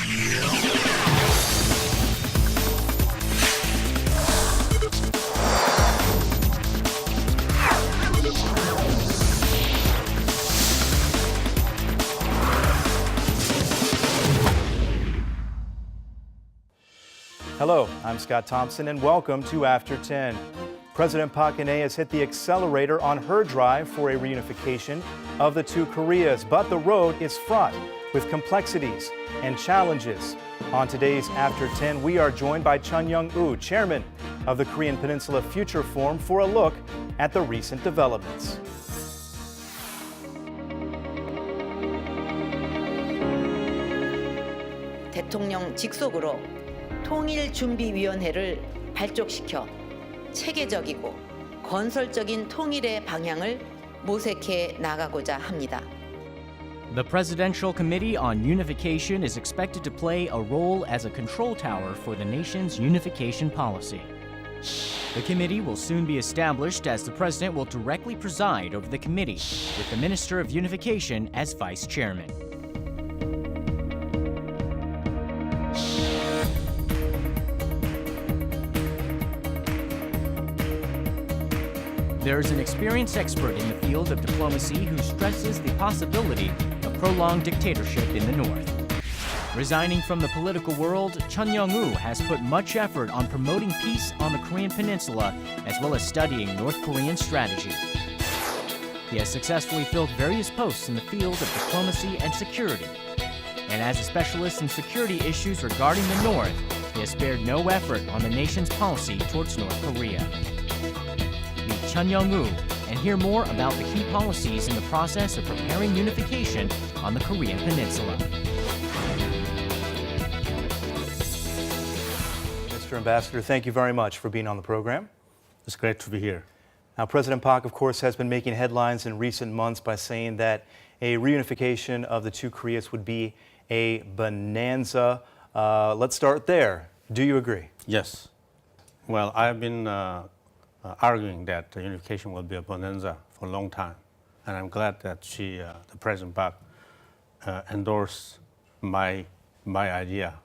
Hello, I'm Scott Thompson, and welcome to After 10. President Park Geun-hye has hit the accelerator on her drive for a reunification of the two Koreas, but the road is fraught with complexities and challenges. On today's After 10, we are joined by Chun Young-woo, chairman of the Korean Peninsula Future Forum, for a look at the recent developments. 대통령 직속으로 통일준비위원회를 발족시켜 체계적이고 건설적인 통일의 방향을 모색해 나가고자 합니다. The Presidential Committee on Unification is expected to play a role as a control tower for the nation's unification policy. The committee will soon be established as the President will directly preside over the committee, with the Minister of Unification as Vice Chairman. There is an experienced expert in the field of diplomacy who stresses the possibility of prolonged dictatorship in the North. Resigning from the political world, Chun Young-woo has put much effort on promoting peace on the Korean Peninsula as well as studying North Korean strategy. He has successfully filled various posts in the field of diplomacy and security. And as a specialist in security issues regarding the North, he has spared no effort on the nation's policy towards North Korea. Chun Young-woo and hear more about the key policies in the process of preparing unification on the Korean Peninsula. Mr. Ambassador, thank you very much for being on the program. It's great to be here. Now, President Park, of course, has been making headlines in recent months by saying that a reunification of the two Koreas would be a bonanza. Let's start there. Do you agree? Yes. Well, I've been arguing that unification will be a bonanza for a long time. And I'm glad that the President Park endorsed my idea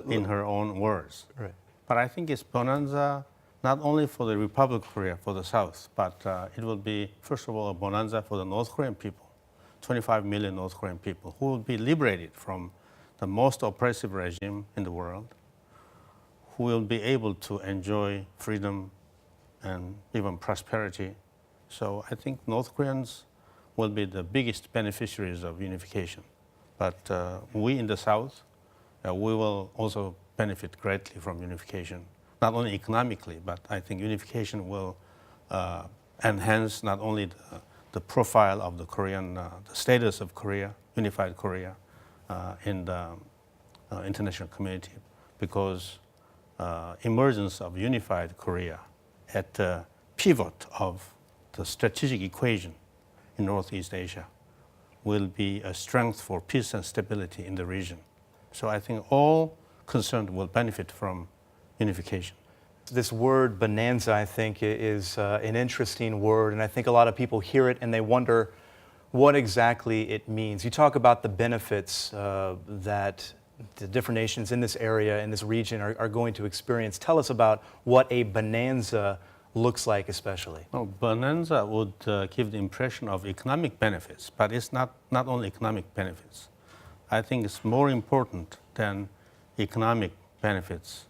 in her own words. Right. But I think it's bonanza not only for the Republic of Korea, for the South, but it will be, first of all, a bonanza for the North Korean people, 25 million North Korean people, who will be liberated from the most oppressive regime in the world, who will be able to enjoy freedom and even prosperity. So I think North Koreans will be the biggest beneficiaries of unification. But we in the South, we will also benefit greatly from unification, not only economically, but I think unification will enhance not only the profile of the Korean, the status of Korea, unified Korea, in the international community, because emergence of unified Korea at the pivot of the strategic equation in Northeast Asia will be a strength for peace and stability in the region. So I think all concerned will benefit from unification. This word bonanza, I think, is an interesting word, and I think a lot of people hear it and they wonder what exactly it means. You talk about the benefits that the different nations in this area, in this region, are going to experience. Tell us about what a bonanza looks like, especially. Well, bonanza would give the impression of economic benefits, but it's not only economic benefits. I think it's more important than economic benefits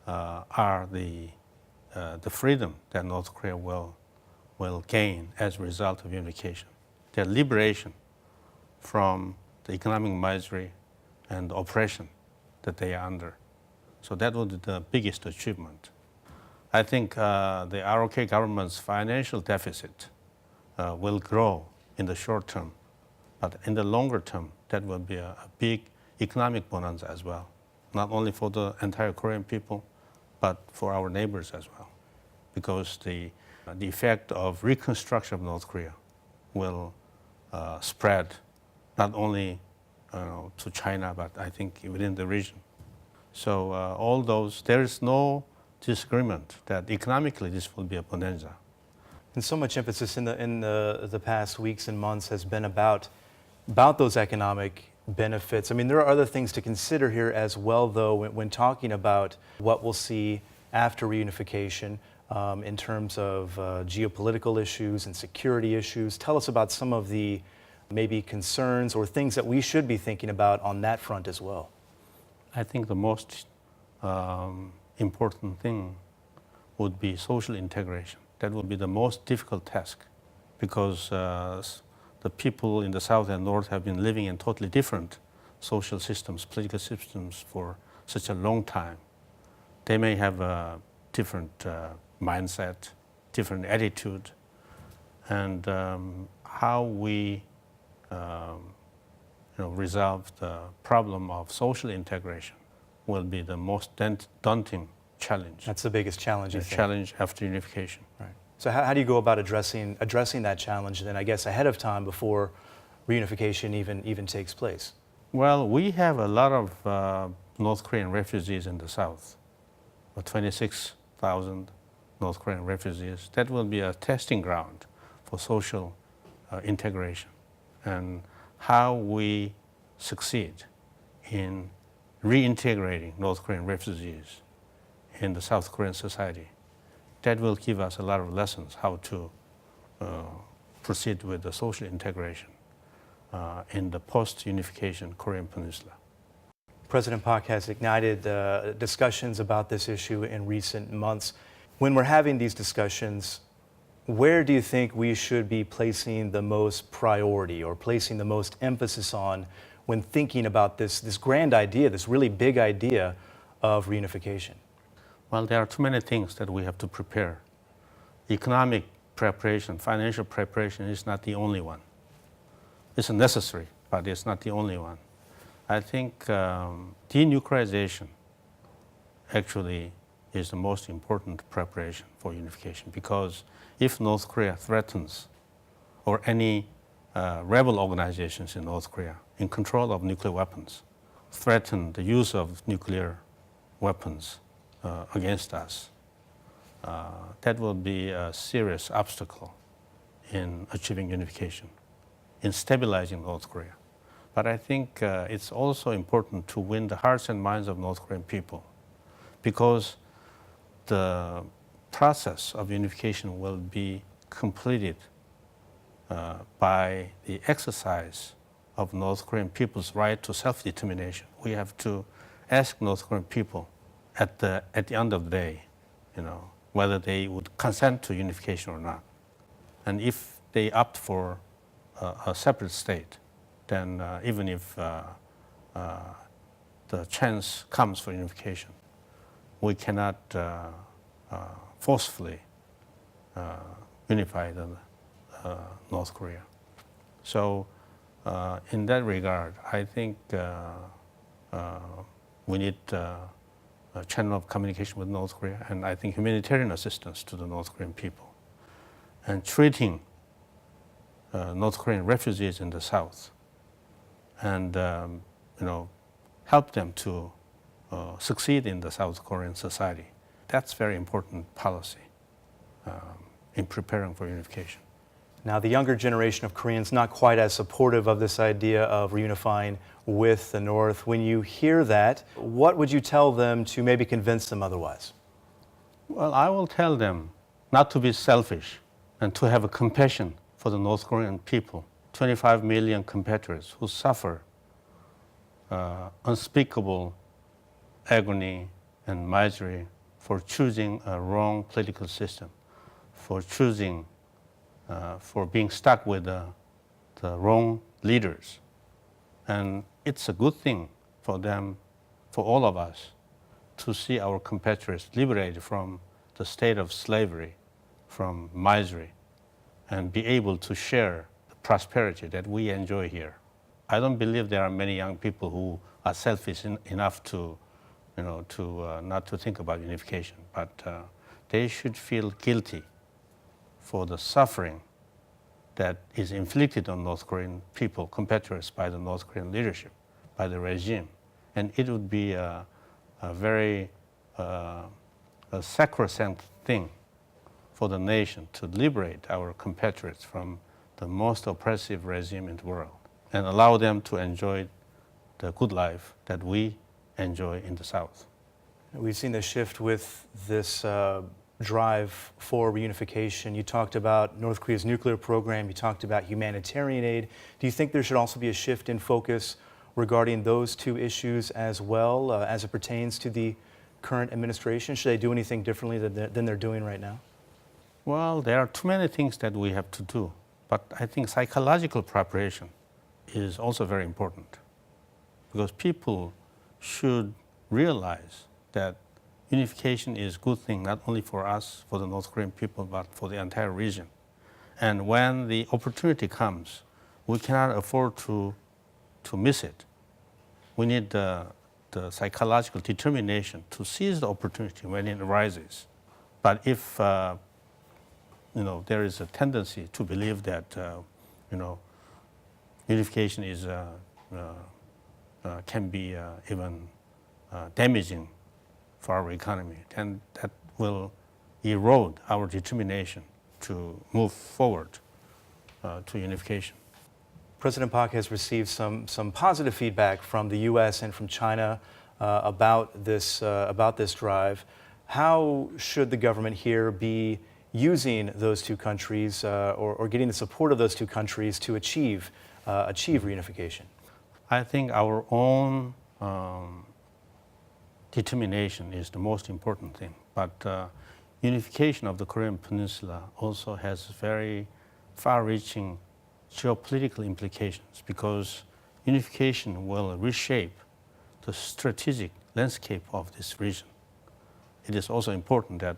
are the freedom that North Korea will gain as a result of unification, their liberation from the economic misery and oppression that they are under. So that would be the biggest achievement. I think the ROK government's financial deficit will grow in the short term, but in the longer term, that will be a big economic bonanza as well, not only for the entire Korean people, but for our neighbors as well, because the effect of reconstruction of North Korea will spread not only to China, but I think within the region. So all those, there is no disagreement that economically this will be a bonanza. And so much emphasis in the past weeks and months has been about those economic benefits. I mean, there are other things to consider here as well, though, when talking about what we'll see after reunification in terms of geopolitical issues and security issues. Tell us about some of the maybe concerns or things that we should be thinking about on that front as well. I think the most important thing would be social integration. That would be the most difficult task because the people in the South and North have been living in totally different social systems, political systems for such a long time. They may have a different mindset, different attitude, and how we resolve the problem of social integration will be the most daunting challenge. That's the biggest challenge, The challenge after unification. Right. So how do you go about addressing that challenge then, I guess, ahead of time before reunification even takes place? Well, we have a lot of North Korean refugees in the South, 26,000 North Korean refugees. That will be a testing ground for social integration and how we succeed in reintegrating North Korean refugees in the South Korean society. That will give us a lot of lessons how to proceed with the social integration in the post-unification Korean Peninsula. President Park has ignited discussions about this issue in recent months. When we're having these discussions, where do you think we should be placing the most priority or placing the most emphasis on when thinking about this grand idea, this really big idea of reunification? Well, there are too many things that we have to prepare. Economic preparation, financial preparation is not the only one. It's necessary, but it's not the only one. I think denuclearization actually is the most important preparation for unification because if North Korea threatens or any rebel organizations in North Korea in control of nuclear weapons threaten the use of nuclear weapons against us, that will be a serious obstacle in achieving unification, in stabilizing North Korea. But I think it's also important to win the hearts and minds of North Korean people because the process of unification will be completed by the exercise of North Korean people's right to self-determination. We have to ask North Korean people at the end of the day, whether they would consent to unification or not. And if they opt for a separate state, then even if the chance comes for unification, we cannot forcefully unify North Korea. So in that regard, I think we need a channel of communication with North Korea, and I think humanitarian assistance to the North Korean people, and treating North Korean refugees in the South, and help them to succeed in the South Korean society. That's very important policy in preparing for unification. Now, the younger generation of Koreans not quite as supportive of this idea of reunifying with the North. When you hear that, what would you tell them to maybe convince them otherwise? Well, I will tell them not to be selfish and to have a compassion for the North Korean people, 25 million compatriots who suffer unspeakable agony and misery for choosing a wrong political system, for choosing, for being stuck with the wrong leaders. And it's a good thing for them, for all of us, to see our compatriots liberated from the state of slavery, from misery, and be able to share the prosperity that we enjoy here. I don't believe there are many young people who are selfish enough to, not to think about unification, but they should feel guilty for the suffering that is inflicted on North Korean people, compatriots, by the North Korean leadership, by the regime. And it would be a very sacrosanct thing for the nation to liberate our compatriots from the most oppressive regime in the world and allow them to enjoy the good life that we enjoy in the South. We've seen the shift with this drive for reunification. You talked about North Korea's nuclear program. You talked about humanitarian aid. Do you think there should also be a shift in focus regarding those two issues as well, as it pertains to the current administration? Should they do anything differently than they're doing right now? Well, there are too many things that we have to do, but I think psychological preparation is also very important, because people should realize that unification is a good thing, not only for us, for the North Korean people, but for the entire region. And when the opportunity comes, we cannot afford to miss it. We need the psychological determination to seize the opportunity when it arises. But if there is a tendency to believe that unification is can be even damaging for our economy, then that will erode our determination to move forward to unification. President Park has received some positive feedback from the U.S. and from China about this drive. How should the government here be using those two countries or getting the support of those two countries to achieve reunification? I think our own determination is the most important thing. But unification of the Korean Peninsula also has very far-reaching geopolitical implications, because unification will reshape the strategic landscape of this region. It is also important that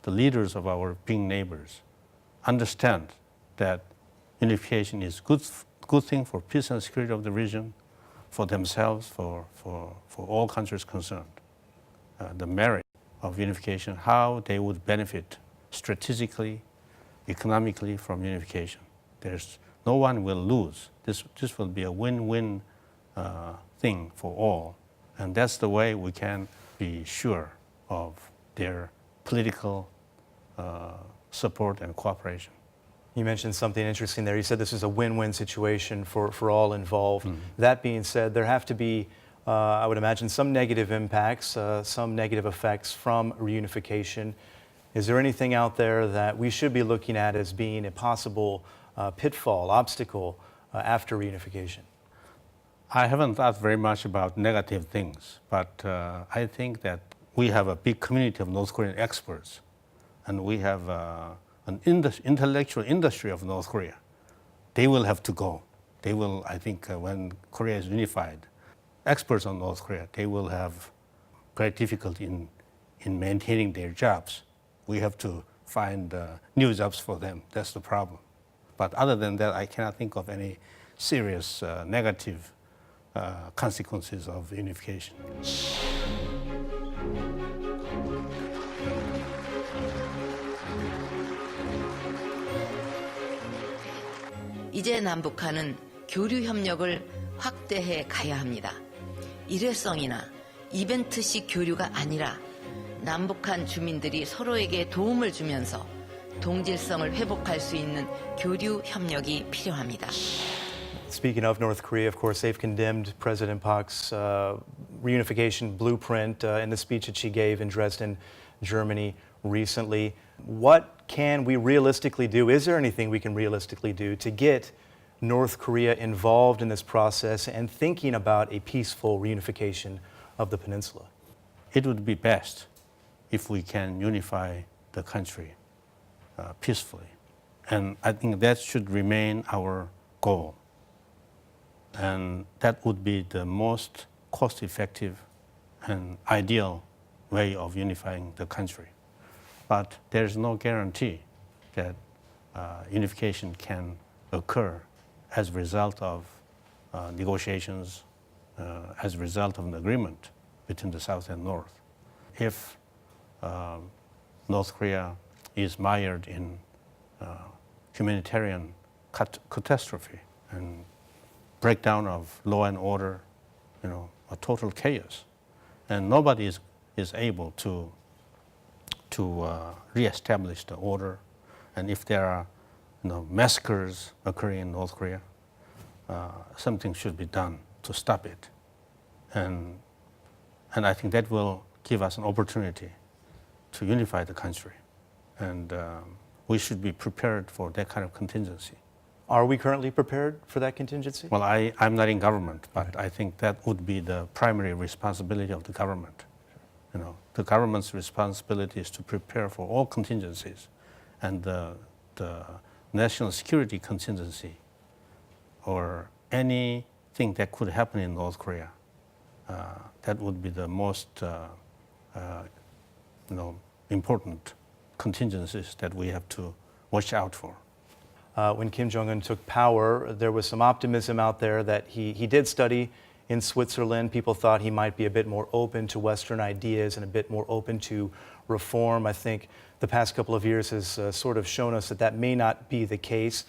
the leaders of our big neighbors understand that unification is a good thing for peace and security of the region, for themselves, for all countries concerned. The merit of unification, how they would benefit strategically, economically from unification. No one will lose. This will be a win-win thing for all. And that's the way we can be sure of their political support and cooperation. You mentioned something interesting there. You said this is a win-win situation for all involved. That being said, there have to be, I would imagine, some negative impacts, some negative effects from reunification. Is there anything out there that we should be looking at as being a possible pitfall, obstacle after reunification? I haven't thought very much about negative things, but I think that we have a big community of North Korean experts, and we have an intellectual industry of North Korea. They will have to go. They will, I think, when Korea is unified, experts on North Korea, they will have great difficulty in maintaining their jobs. We have to find new jobs for them. That's the problem. But other than that, I cannot think of any serious negative consequences of unification. 이제 남북한은 교류 협력을 확대해 가야 합니다. 일회성이나 이벤트식 교류가 아니라 남북한 주민들이 서로에게 도움을 주면서 동질성을 회복할 수 있는 교류 협력이 필요합니다. Speaking of North Korea, of course, they've condemned President Park's reunification blueprint in the speech that she gave in Dresden, Germany recently. What can we realistically do? Is there anything we can realistically do to get North Korea involved in this process and thinking about a peaceful reunification of the peninsula? It would be best if we can unify the country peacefully. And I think that should remain our goal. And that would be the most cost-effective and ideal way of unifying the country. But there's no guarantee that unification can occur as a result of negotiations, as a result of an agreement between the South and North. If North Korea is mired in humanitarian catastrophe and breakdown of law and order, a total chaos, and nobody is able to reestablish the order, and if there are massacres occurring in North Korea, something should be done to stop it. and I think that will give us an opportunity to unify the country, and we should be prepared for that kind of contingency. Are we currently prepared for that contingency? Well, I'm not in government, but I think that would be the primary responsibility of the government. You know, the government's responsibility is to prepare for all contingencies, and the national security contingency, or anything that could happen in North Korea. That would be the most important contingencies that we have to watch out for. When Kim Jong-un took power, there was some optimism out there that he did study in Switzerland. People thought he might be a bit more open to Western ideas and a bit more open to reform. I think the past couple of years has sort of shown us that that may not be the case.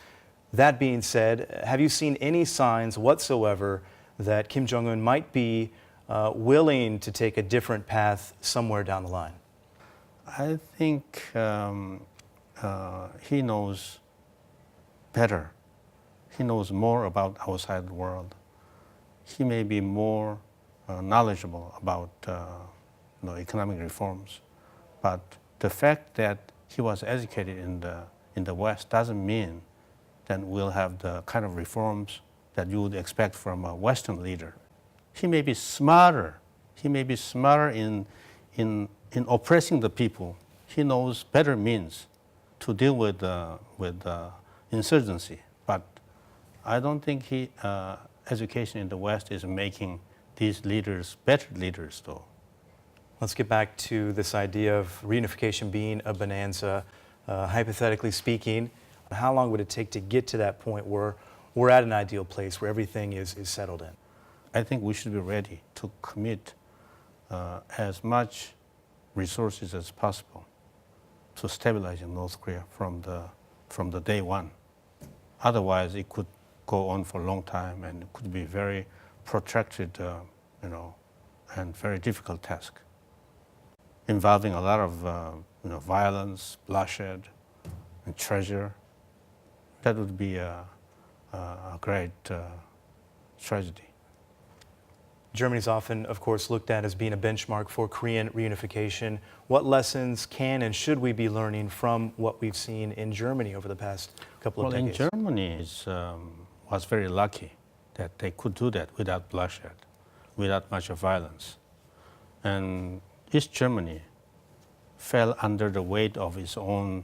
That being said, have you seen any signs whatsoever that Kim Jong-un might be willing to take a different path somewhere down the line? I think he knows better. He knows more about outside the world. He may be more knowledgeable about economic reforms, but the fact that he was educated in the West doesn't mean that we'll have the kind of reforms that you would expect from a Western leader. He may be smarter. He may be smarter in oppressing the people. He knows better means to deal with insurgency. But I don't think education in the West is making these leaders better leaders, though. Let's get back to this idea of reunification being a bonanza. Hypothetically speaking, how long would it take to get to that point where we're at an ideal place, where everything is settled in? I think we should be ready to commit as much resources as possible to stabilizing North Korea from the day one. Otherwise, it could go on for a long time, and it could be very protracted, and very difficult task, involving a lot of violence, bloodshed, and treasure. That would be a great tragedy. Germany's often, of course, looked at as being a benchmark for Korean reunification. What lessons can and should we be learning from what we've seen in Germany over the past couple of decades? Well, in Germany was very lucky that they could do that without bloodshed, without much of violence. And East Germany fell under the weight of its own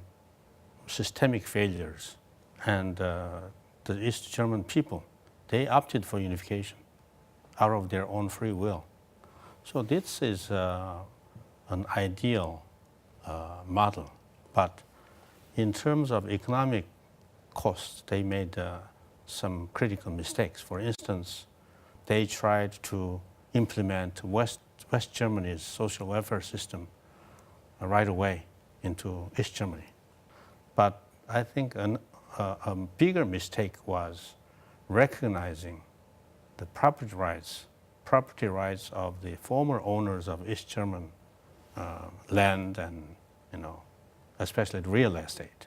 systemic failures. And the East German people, they opted for unification out of their own free will. So this is an ideal model. But in terms of economic costs, they made some critical mistakes. For instance, they tried to implement West Germany's social welfare system right away into East Germany. But I think a bigger mistake was recognizing the property rights of the former owners of East German land and, especially real estate.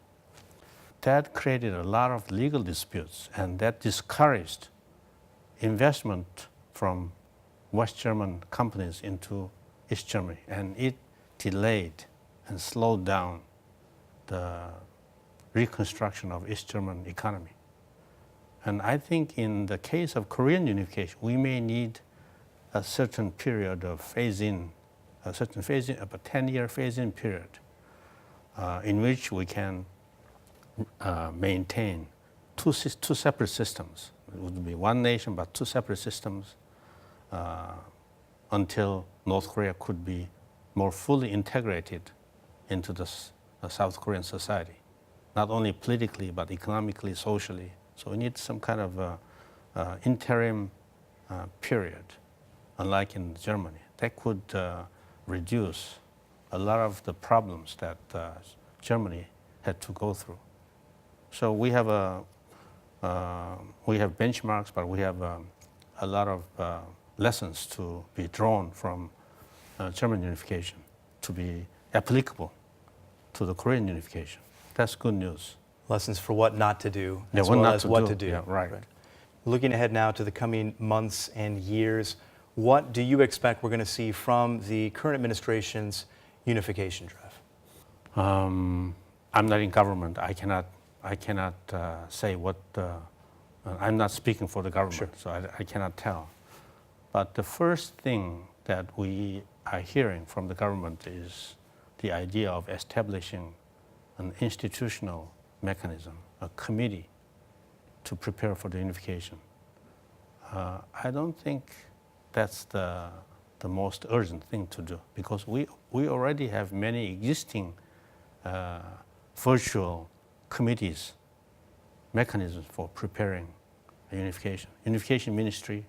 That created a lot of legal disputes, and that discouraged investment from West German companies into East Germany, and it delayed and slowed down the reconstruction of East German economy. And I think in the case of Korean unification, we may need a certain period of phase-in, a 10-year phase-in period, in which we can maintain two separate systems. It would be one nation, but two separate systems until North Korea could be more fully integrated into the South Korean society, not only politically, but economically, socially. So we need some kind of interim period, unlike in Germany. That could reduce a lot of the problems that Germany had to go through. So we have benchmarks, but we have a lot of lessons to be drawn from German unification to be applicable to the Korean unification. That's good news. Lessons for what not to do, Yeah, as what well not as to what do. to do. Yeah, right. Looking ahead now to the coming months and years, what do you expect we're going to see from the current administration's unification drive? I'm not in government. I cannot say what. I'm not speaking for the government, Sure. so I cannot tell. But the first thing that we are hearing from the government is the idea of establishing an institutional mechanism, a committee to prepare for the unification. I don't think that's the most urgent thing to do, because we already have many existing virtual committees, mechanisms for preparing a unification. Unification ministry,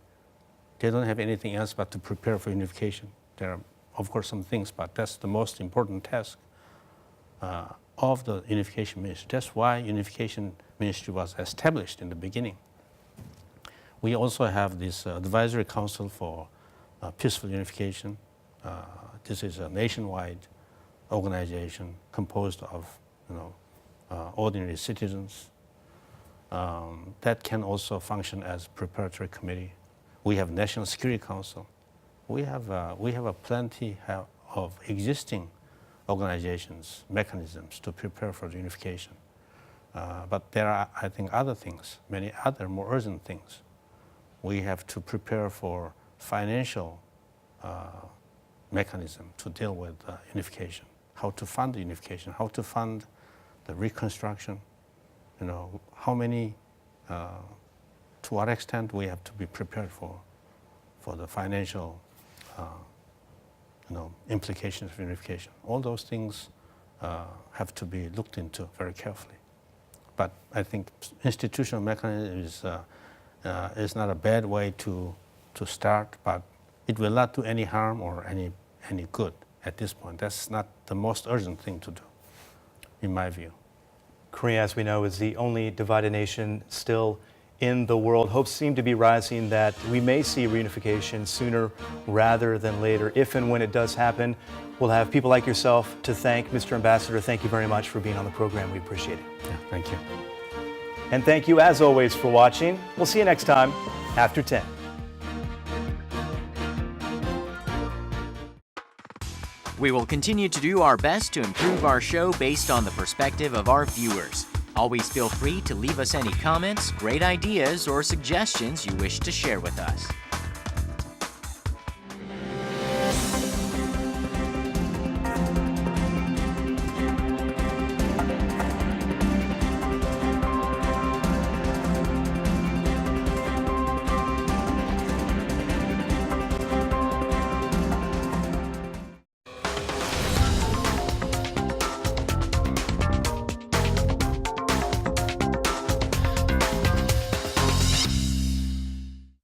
they don't have anything else but to prepare for unification. There are, of course, some things, but that's the most important task of the unification ministry. That's why unification ministry was established in the beginning. We also have this advisory council for peaceful unification. This is a nationwide organization composed of, ordinary citizens. That can also function as preparatory committee. We have National Security Council. We have a plenty of existing organizations, mechanisms to prepare for the unification. But there are, I think, other things, many other more urgent things. We have to prepare for financial mechanism to deal with unification, how to fund the unification, how to fund the reconstruction, how many, to what extent we have to be prepared for the financial implications of unification. All those things have to be looked into very carefully. But I think institutional mechanism is not a bad way to start, but it will not do any harm or any good at this point. That's not the most urgent thing to do, in my view. Korea, as we know, is the only divided nation still in the world. Hopes seem to be rising that we may see reunification sooner rather than later. If and when it does happen, we'll have people like yourself to thank. Mr. Ambassador, thank you very much for being on the program. We appreciate it. Yeah, thank you. And thank you, as always, for watching. We'll see you next time, After 10. We will continue to do our best to improve our show based on the perspective of our viewers. Always feel free to leave us any comments, great ideas, or suggestions you wish to share with us.